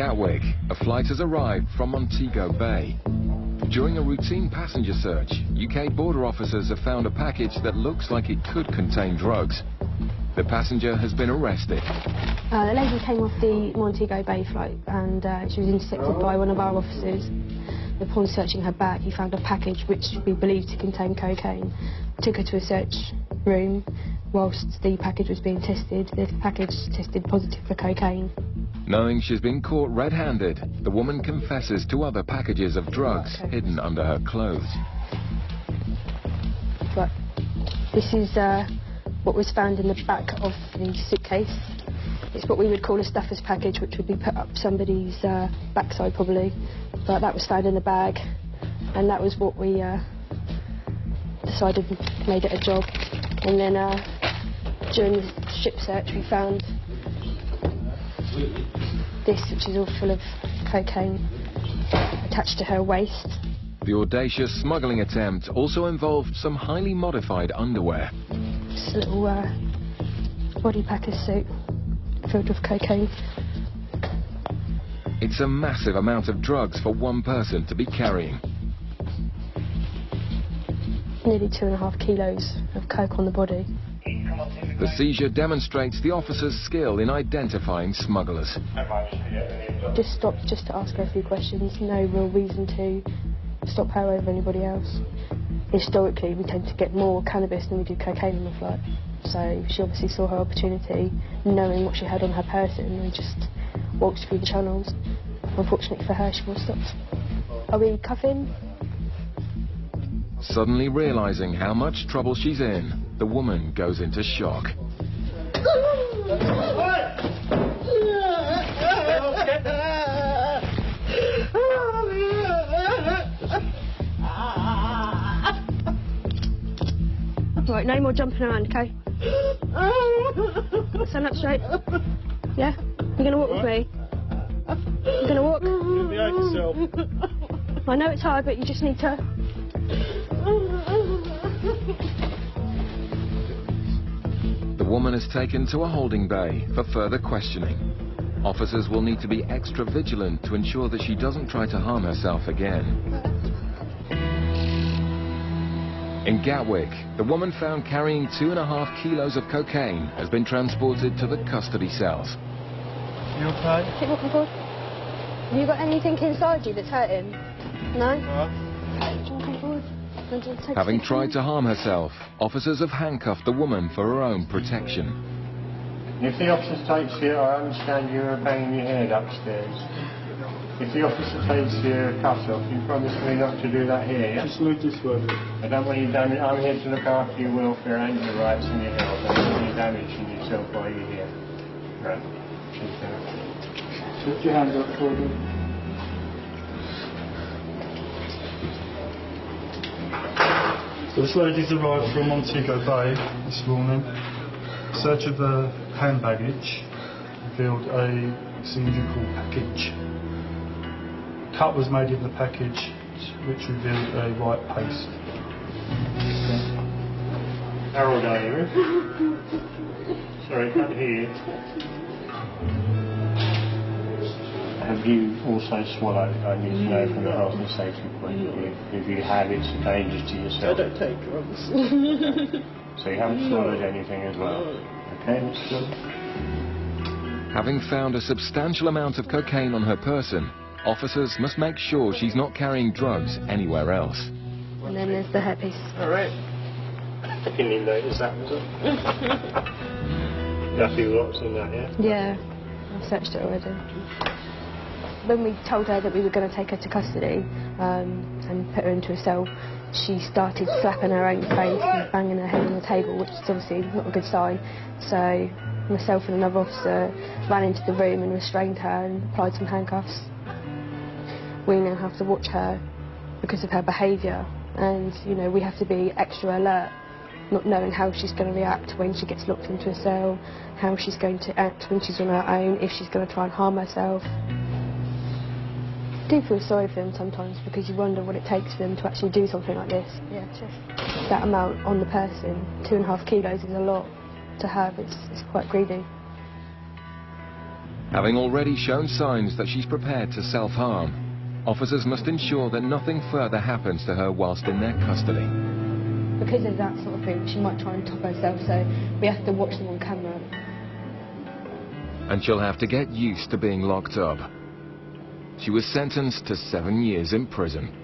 Gatwick, a flight has arrived from Montego Bay. During a routine passenger search, UK border officers have found a package that looks like it could contain drugs. The passenger has been arrested. The lady came off the Montego Bay flight and she was intercepted by one of our officers. Upon searching her bag, he found a package which we believed to contain cocaine. Took her to a search room. Whilst the package was being tested, the package tested positive for cocaine. Knowing she's been caught red-handed, the woman confesses to other packages of drugs hidden under her clothes. But this is what was found in the back of the suitcase. It's what we would call a stuffer's package, which would be put up somebody's backside probably. But that was found in the bag, and that was what we decided made it a job. And then during the ship search we found this, which is all full of cocaine attached to her waist. The audacious smuggling attempt also involved some highly modified underwear. This little body packer suit filled with cocaine. It's a massive amount of drugs for one person to be carrying. Nearly 2.5 kilos of coke on the body. The seizure demonstrates the officer's skill in identifying smugglers. Just stopped just to ask her a few questions. No real reason to stop her over anybody else. Historically, we tend to get more cannabis than we do cocaine on the flight. So she obviously saw her opportunity, knowing what she had on her person, and just walked through the channels. Unfortunately for her, she was stopped. Are we cuffing? Suddenly realizing how much trouble she's in, the woman goes into shock. Right, no more jumping around, okay? Stand up straight. Yeah? You're gonna walk with me? You're gonna walk? Behave yourself. I know it's hard, but you just need to... The woman is taken to a holding bay for further questioning. Officers will need to be extra vigilant to ensure that she doesn't try to harm herself again. In Gatwick, the woman found carrying 2.5 kilos of cocaine has been transported to the custody cells. You okay? Keep walking forward. Have you got anything inside you that's hurting? No? Come forward. Having tried to harm herself, officers have handcuffed the woman for her own protection. If the officer takes you, I understand you are banging your head upstairs. If the officer takes your cuffs off, you promise me not to do that here, yeah? Just move this way. I don't want you damage. I'm here to look after your welfare and your rights and your health. I don't want you damaging yourself while you're here. Right. Put your hands up for me. So this lady's arrived from Montego Bay this morning. Search of the hand baggage revealed a cylindrical package. Cut was made in the package, which revealed a white paste. How old are you? Sorry, can't hear you. Have you also swallowed? I need to know from a health and safety point of view. If you have, it's a danger to yourself. I don't take drugs. So you haven't swallowed anything as well? Okay, that's good. Having found a substantial amount of cocaine on her person, officers must make sure she's not carrying drugs anywhere else. And then there's the hairpiece. All right. I didn't notice that, was it? Nothing lots in that, yeah? Yeah, I've searched it already. When we told her that we were going to take her to custody and put her into a cell, she started slapping her own face and banging her head on the table, which is obviously not a good sign. So myself and another officer ran into the room and restrained her and applied some handcuffs. We now have to watch her because of her behaviour, and you know, we have to be extra alert, not knowing how she's going to react when she gets locked into a cell, how she's going to act when she's on her own, if she's going to try and harm herself. I do feel sorry for them sometimes because you wonder what it takes for them to actually do something like this. Yeah, just that amount on the person, 2.5 kilos is a lot to have. It's quite greedy. Having already shown signs that she's prepared to self-harm, officers must ensure that nothing further happens to her whilst in their custody. Because of that sort of thing, she might try and top herself, so we have to watch them on camera. And she'll have to get used to being locked up. She was sentenced to 7 years in prison.